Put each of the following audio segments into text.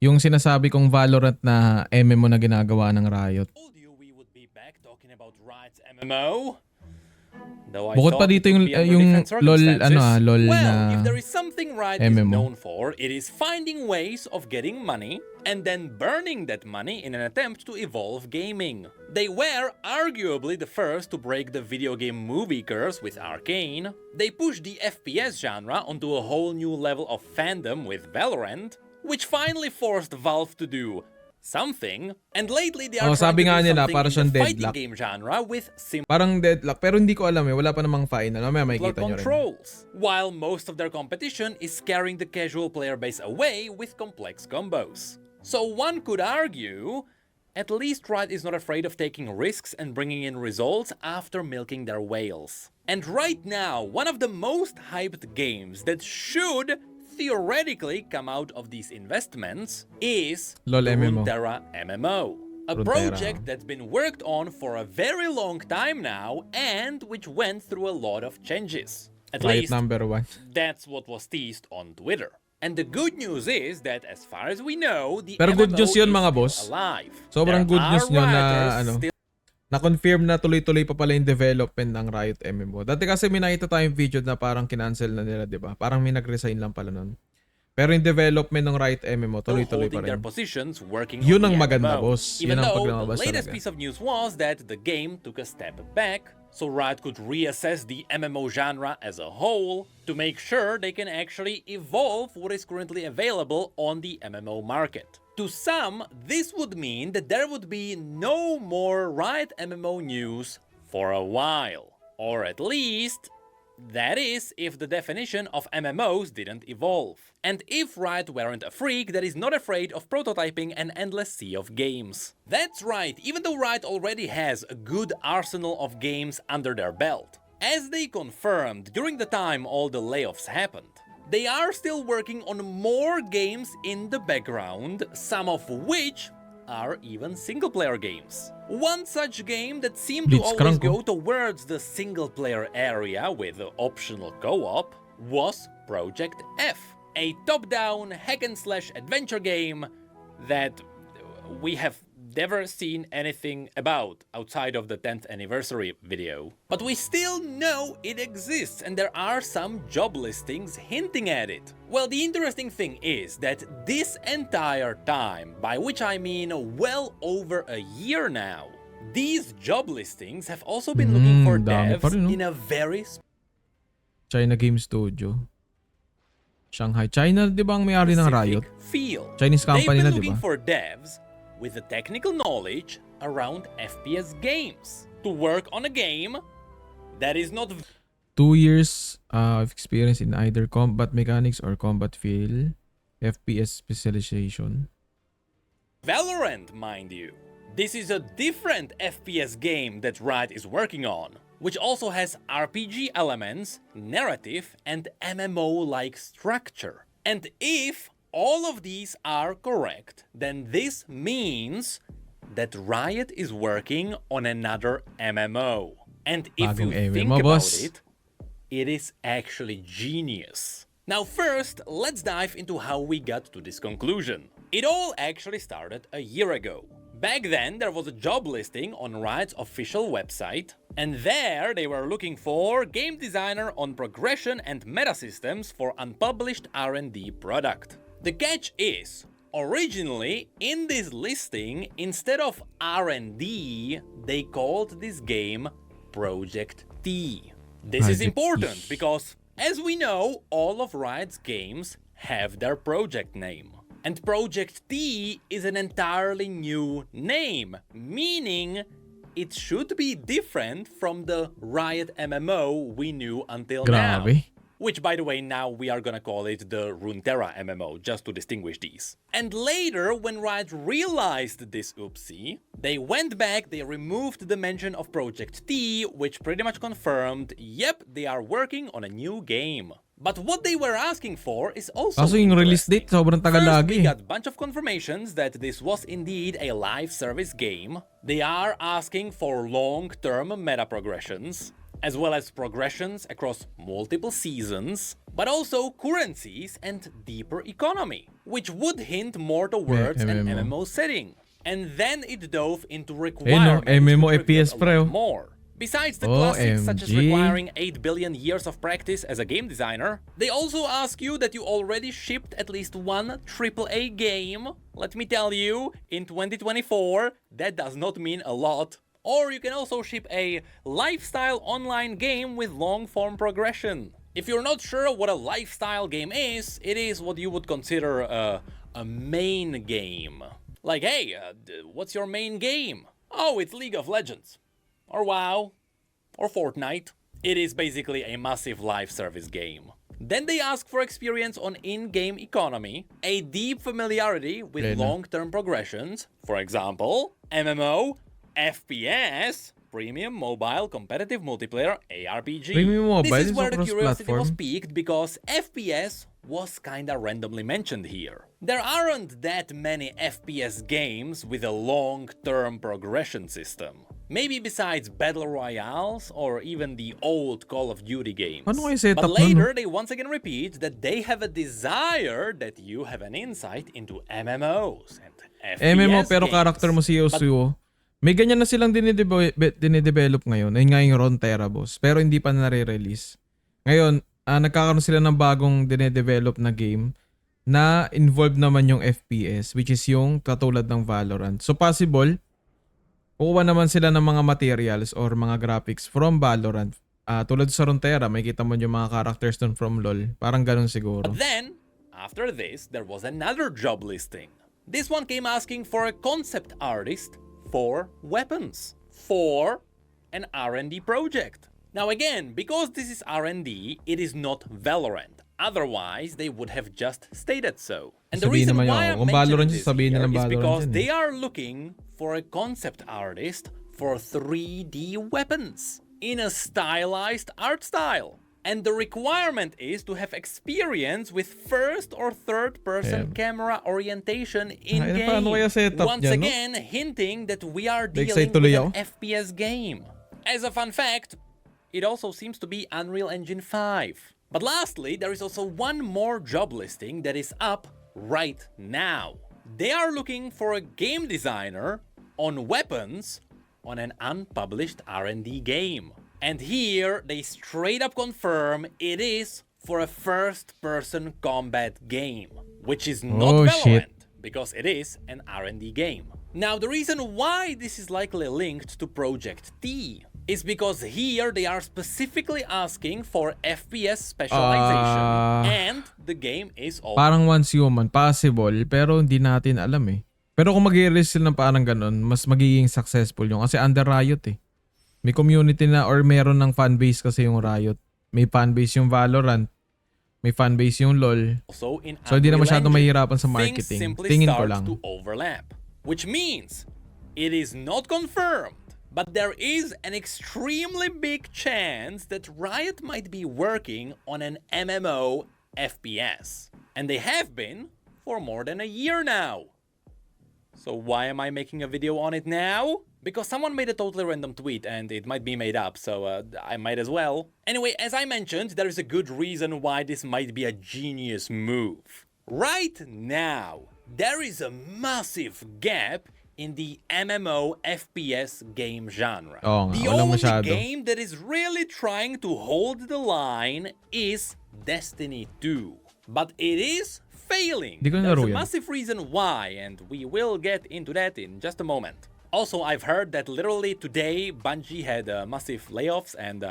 Yung sinasabi kong Valorant na MMO na ginagawa ng Riot. Told you we would be back talking about Riot MMO. Though I Bukod pa thought dito it would yung be under yung different circumstances. LOL Well, if na there is something Riot is MMO. known for, it is finding ways of getting money and then burning that money in an attempt to evolve gaming. They were arguably the first to break the video game movie curse with Arcane. They pushed the FPS genre onto a whole new level of fandom with Valorant, which finally forced Valve to do something, and lately they are trying sabi to nga do nila, something para in siyang the fighting deadlock. game genre with Parang deadlock, pero hindi ko alam wala pa namang final. Mamaya simpler makikita nyo rin. controls, while most of their competition is scaring the casual player base away with complex combos. So one could argue, at least Riot is not afraid of taking risks and bringing in results after milking their whales. And right now, one of the most hyped games that should theoretically come out of these investments is LOL the MMO. Runeterra MMO. A Runeterra. project that's been worked on for a very long time now and which went through a lot of changes. At Riot least, number 1. that's what was teased on Twitter. And the good news is that as far as we know, the Pero good MMO news yun, is mga still boss. alive. Sobrang There good news are nyo na writers still na-confirm na tuloy-tuloy pa pala yung development ng Riot MMO. Dati kasi may nakita tayong video na parang kinancel na nila, 'di ba? Parang may nag-resign lang pala nun. Pero yung development ng Riot MMO tuloy-tuloy pa holding their rin. positions working Yun ang on the maganda, MMO. boss. Yun Even ang though paglabas the latest talaga. piece of news was that the game took a step back, so Riot could reassess the MMO genre as a whole to make sure they can actually evolve what is currently available on the MMO market. To some, this would mean that there would be no more Riot MMO news for a while. Or at least, that is, if the definition of MMOs didn't evolve. And if Riot weren't a freak that is not afraid of prototyping an endless sea of games. That's right, even though Riot already has a good arsenal of games under their belt. As they confirmed during the time all the layoffs happened, they are still working on more games in the background, some of which are even single-player games. One such game that seemed to always go towards the single-player area with the optional co-op was Project F, a top-down hack-and-slash adventure game that we have never seen anything about outside of the 10th anniversary video. But we still know it exists and there are some job listings hinting at it. Well, the interesting thing is that this entire time, by which I mean well over a year now, these job listings have also been looking for dami pa devs rin, no? in a very China Game Studio. Shanghai. China, di ba ang may-ari ng Riot? field. Chinese company They've na, been di looking ba? for devs with the technical knowledge around FPS games to work on a game that is not 2 years of experience in either combat mechanics or combat feel, FPS specialization. Valorant, mind you. This is a different FPS game that Riot is working on, which also has RPG elements, narrative, and MMO-like structure. And if all of these are correct, then this means that Riot is working on another MMO. And if you Bagong think MMO, about boss. it, it is actually genius. Now first, let's dive into how we got to this conclusion. It all actually started a year ago. Back then, there was a job listing on Riot's official website, and there they were looking for game designer on progression and meta systems for unpublished R&D product. The catch is, originally in this listing, instead of R&D, they called this game Project T. This is Project important T. because, as we know, all of Riot's games have their project name. And Project T is an entirely new name, meaning it should be different from the Riot MMO we knew until now. Grabe. Which, by the way, now we are gonna call it the Runeterra MMO, just to distinguish these. And later, when Riot realized this oopsie, they went back, they removed the mention of Project T, which pretty much confirmed, yep, they are working on a new game. But what they were asking for is also Kaso yung release date, sobrang tagal First, lagi. we got a bunch of confirmations that this was indeed a live service game. They are asking for long-term meta progressions. as well as progressions across multiple seasons, but also currencies and deeper economy, which would hint more towards an MMO setting. And then it dove into requirements MMO which revealed FPS a pre, lot oh. more. Besides the classics such as OMG. requiring 8 billion years of practice as a game designer, they also ask you that you already shipped at least one AAA game. Let me tell you, in 2024, that does not mean a lot. Or you can also ship a lifestyle online game with long-form progression. If you're not sure what a lifestyle game is, it is what you would consider a main game. Like, hey, what's your main game? Oh, it's League of Legends. Or WoW. Or Fortnite. It is basically a massive live service game. Then they ask for experience on in-game economy, a deep familiarity with long-term progressions, for example, MMO, FPS, premium mobile competitive multiplayer ARPG. Premium mobile This is is where the curiosity was cross-platform. piqued because FPS was kinda randomly mentioned here. There aren't that many FPS games with a long-term progression system. Maybe besides Battle Royales or even the old Call of Duty games. Ano kaya setup But nun, no? later, they once again repeat that they have a desire that you have an insight into MMOs and FPS MMO pero games. character mo si Yosuo. May ganyan na silang dinidevelop ngayon. Ayun nga yung Runeterra boss. Pero hindi pa nare-release. Ngayon, nagkakaroon sila ng bagong dinidevelop na game na involved naman yung FPS, which is yung katulad ng Valorant. So possible, kukuha naman sila ng mga materials or mga graphics from Valorant. Tulad sa Runeterra, may kita mo yung mga characters dun from LoL. Parang ganun siguro. But then, after this, there was another job listing. This one came asking for a concept artist for weapons for an R&D project. Now again, because this is R&D, it is not Valorant. Otherwise, they would have just stated so. And the Sabihin reason naman why yun, I'm kung mentioning Valorant this sabihin here nilang is Valorant because yan eh. they are looking for a concept artist for 3D weapons in a stylized art style. And the requirement is to have experience with first or third person camera orientation in-game. paano kaya setup Once niyan, no? again, hinting that we are Na-excite dealing tuloy with an ako. FPS game. As a fun fact, it also seems to be Unreal Engine 5. But lastly, there is also one more job listing that is up right now. They are looking for a game designer on weapons on an unpublished R&D game. And here, they straight up confirm it is for a first-person combat game, which is not Valorant, because it is an R&D game. Now, the reason why this is likely linked to Project T is because here they are specifically asking for FPS specialization, and the game is also... Parang once human, possible, pero hindi natin alam eh. Pero kung mag-i-release sila ng parang ganun, mas magiging successful yung kasi under Riot eh. May community na or meron ng fanbase kasi yung Riot. May fanbase yung Valorant. May fanbase yung LoL. So hindi na masyadong mahirapan sa marketing. Tingin ko lang. To overlap, which means it is not confirmed, but there is an extremely big chance that Riot might be working on an MMO FPS. And they have been for more than a year now. So why am I making a video on it now? Because someone made a totally random tweet and it might be made up, so I might as well. Anyway, as I mentioned, there is a good reason why this might be a genius move. Right now, there is a massive gap in the MMO FPS game genre. The only game that is really trying to hold the line is Destiny 2. But it is failing. There's a massive reason why, and we will get into that in just a moment. Also, I've heard that literally today, Bungie had massive layoffs and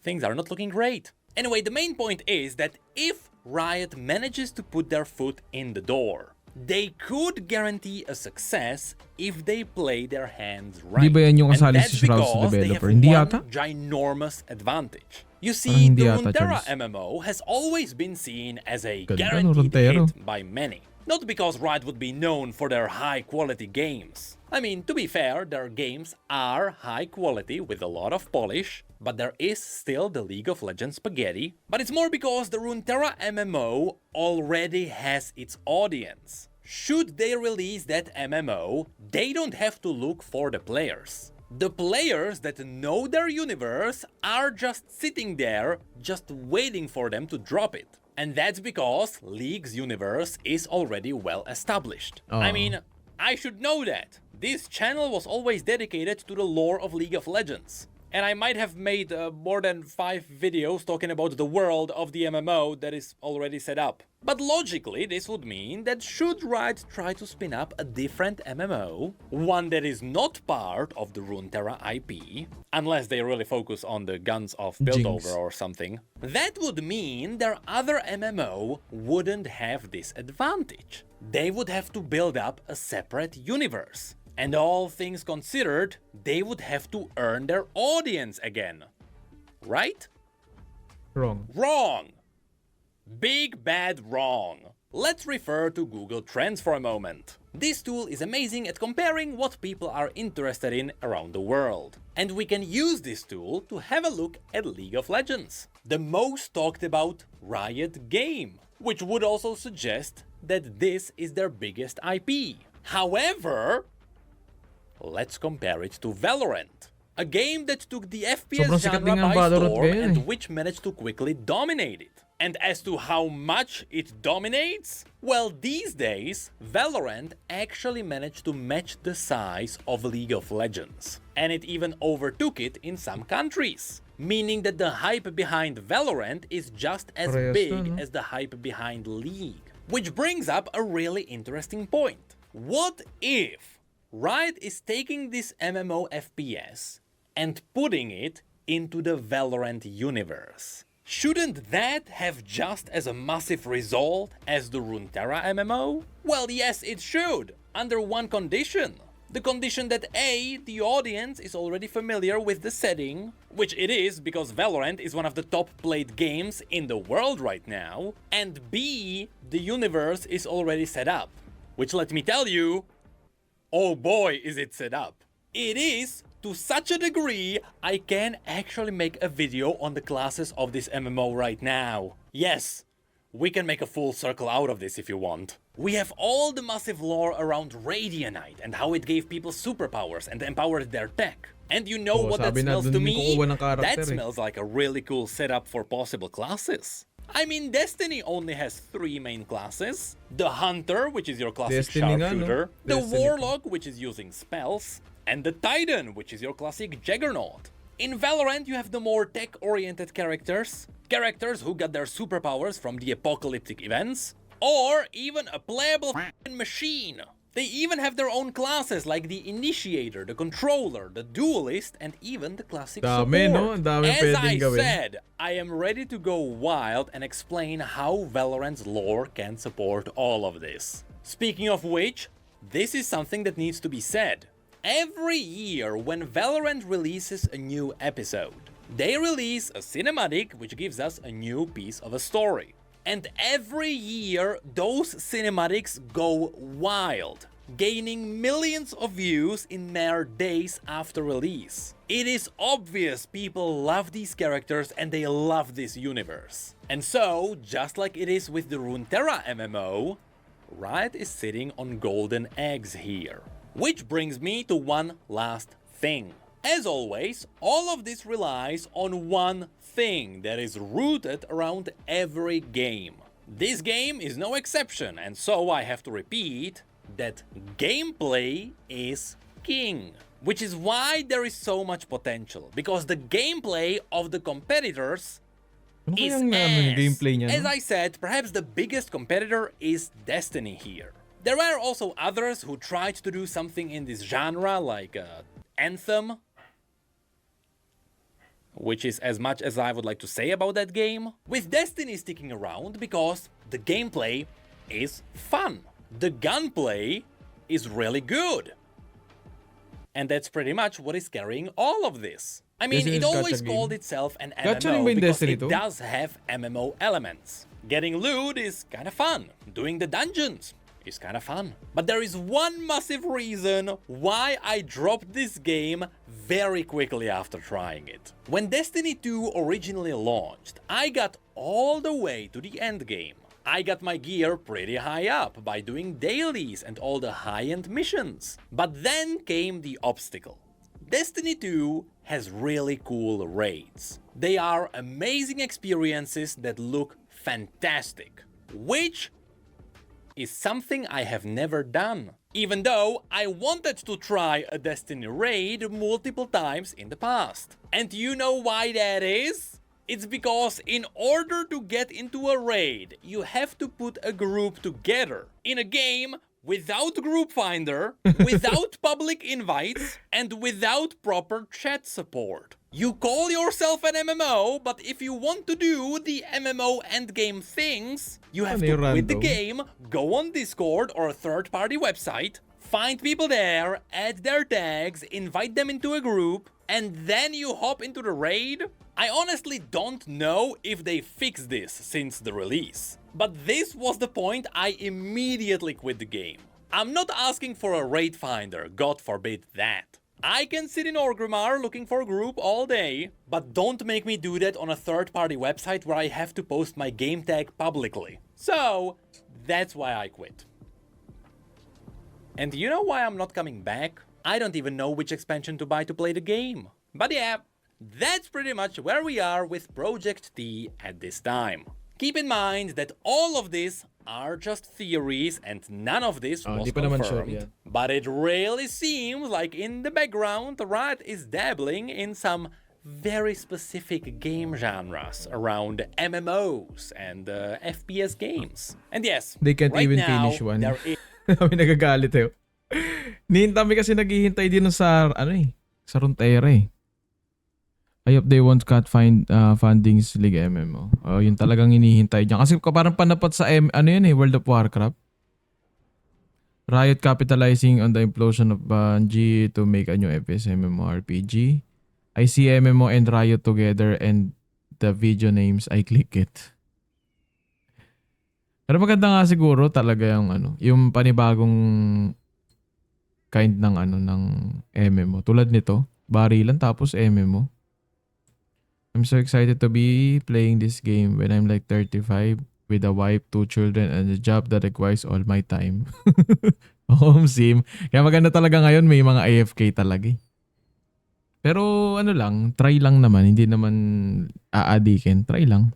things are not looking great. Anyway, the main point is that if Riot manages to put their foot in the door, they could guarantee a success if they play their hands right. Di ba yan yung and kasali that's si Shrouds because they have developer? Hindi one yata? ginormous advantage. You see, the Runeterra MMO has always been seen as a guaranteed hit by many. Not because Riot would be known for their high-quality games. I mean, to be fair, their games are high quality with a lot of polish, but there is still the League of Legends spaghetti. But it's more because the Runeterra MMO already has its audience. Should they release that MMO, they don't have to look for the players. The players that know their universe are just sitting there, just waiting for them to drop it. And that's because League's universe is already well established. I mean, I should know that. This channel was always dedicated to the lore of League of Legends. And I might have made more than 5 videos talking about the world of the MMO that is already set up. But logically, this would mean that should Riot try to spin up a different MMO, one that is not part of the Runeterra IP, unless they really focus on the Guns of Piltover or something, that would mean their other MMO wouldn't have this advantage. They would have to build up a separate universe. And all things considered, they would have to earn their audience again. Right? Wrong. Wrong! Big bad wrong. Let's refer to Google Trends for a moment. This tool is amazing at comparing what people are interested in around the world. And we can use this tool to have a look at League of Legends, the most talked about Riot game, which would also suggest that this is their biggest IP. However, let's compare it to Valorant, a game that took the FPS genre by storm and which managed to quickly dominate it. And as to how much it dominates, well, these days, Valorant actually managed to match the size of League of Legends. And it even overtook it in some countries, meaning that the hype behind Valorant is just as big as the hype behind League. Which brings up a really interesting point. What if Riot is taking this MMO FPS and putting it into the Valorant universe? Shouldn't that have just as a massive result as the Runeterra MMO? Well, yes, it should, under one condition. The condition that A, the audience is already familiar with the setting, which it is because Valorant is one of the top played games in the world right now, and B, the universe is already set up. Which, let me tell you, oh boy, is it set up. It is to such a degree, I can actually make a video on the classes of this MMO right now. Yes, we can make a full circle out of this if you want. We have all the massive lore around Radianite and how it gave people superpowers and empowered their tech. And you know what that smells to me? That smells like a really cool setup for possible classes. I mean, Destiny only has 3 main classes. The Hunter, which is your classic sharpshooter. The Warlock, which is using spells. And the Titan, which is your classic Juggernaut. In Valorant, you have the more tech-oriented characters. Characters who got their superpowers from the apocalyptic events. Or even a playable machine. They even have their own classes like the Initiator, the Controller, the Duelist, and even the classic support. As I said, I am ready to go wild and explain how Valorant's lore can support all of this. Speaking of which, this is something that needs to be said. Every year when Valorant releases a new episode, they release a cinematic which gives us a new piece of a story. And every year those cinematics go wild, gaining millions of views in mere days after release. It is obvious people love these characters and they love this universe. And so, just like it is with the Runeterra MMO, Riot is sitting on golden eggs here. Which brings me to one last thing. As always, all of this relies on one thing that is rooted around every game. This game is no exception, and so I have to repeat that gameplay is king. Which is why there is so much potential, because the gameplay of the competitors is ass. As I said, perhaps the biggest competitor is Destiny here. There were also others who tried to do something in this genre, like Anthem, which is as much as I would like to say about that game, with Destiny sticking around because the gameplay is fun. The gunplay is really good. And that's pretty much what is carrying all of this. I mean, it always called itself an MMO because it does have MMO elements. Getting loot is kinda fun. Doing the dungeons is kind of fun. But there is one massive reason why I dropped this game very quickly after trying it. When Destiny 2 originally launched, I got all the way to the end game. I got my gear pretty high up by doing dailies and all the high-end missions. But then came the obstacle. Destiny 2 has really cool raids. They are amazing experiences that look fantastic, which is something I have never done, even though I wanted to try a Destiny raid multiple times in the past. And you know why that is? It's because in order to get into a raid, you have to put a group together in a game without group finder, without public invites, and without proper chat support. You call yourself an MMO, but if you want to do the MMO endgame things, you have to quit the game, go on Discord or a third-party website, find people there, add their tags, invite them into a group, and then you hop into the raid? I honestly don't know if they fixed this since the release. But this was the point I immediately quit the game. I'm not asking for a raid finder, God forbid that. I can sit in Orgrimmar looking for a group all day, but don't make me do that on a third-party website where I have to post my game tag publicly. So, that's why I quit. And you know why I'm not coming back? I don't even know which expansion to buy to play the game. But yeah, that's pretty much where we are with Project T at this time. Keep in mind that all of this are just theories and none of this was confirmed. But it really seems like in the background, Riot is dabbling in some very specific game genres around MMOs and FPS games. And yes, they can't right even now, finish one. there is Kami nagagalit eh. Kami kasi naghihintay din sa sa Runeterra eh. I hope they won't cut fundings League MMO. Yun talagang hinihintay niya. Kasi parang panapat sa World of Warcraft. Riot capitalizing on the implosion of Bungie to make a new FPS MMORPG. I see MMO and Riot together and the video names, I click it. Pero maganda nga siguro talaga yung panibagong kind ng ng MMO. Tulad nito, barilan tapos MMO. I'm so excited to be playing this game when I'm like 35 with a wife, 2 children, and a job that requires all my time. Home sim. Kaya maganda talaga ngayon may mga AFK talaga eh. Pero lang, try lang naman. Hindi naman aadikin. Try lang.